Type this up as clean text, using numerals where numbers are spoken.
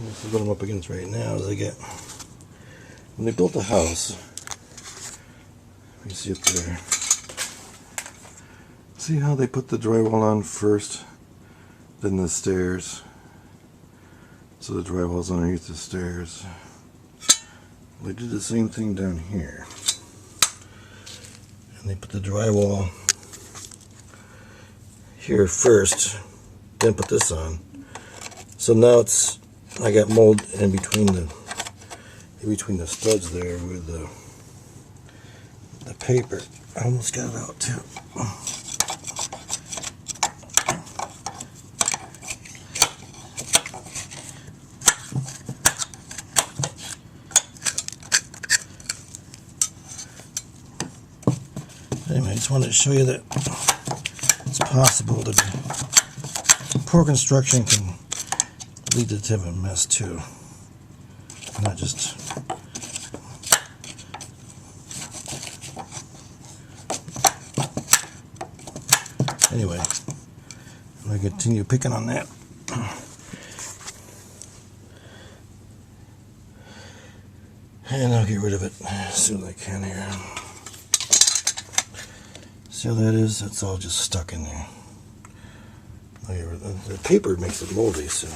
This is what I'm up against right now. When they built the house, you see up there. See how they put the drywall on first, then the stairs. So the drywall's underneath the stairs. They did the same thing down here. And they put the drywall here first, then put this on. So now I got mold in between the studs there with the paper. I almost got it out too. Anyway, I just wanted to show you that it's possible that poor construction can lead to a mess too. Not just anyway, I'm going to continue picking on that. And I'll get rid of it as soon as I can here. See how that is? It's all just stuck in there. The paper makes it moldy, so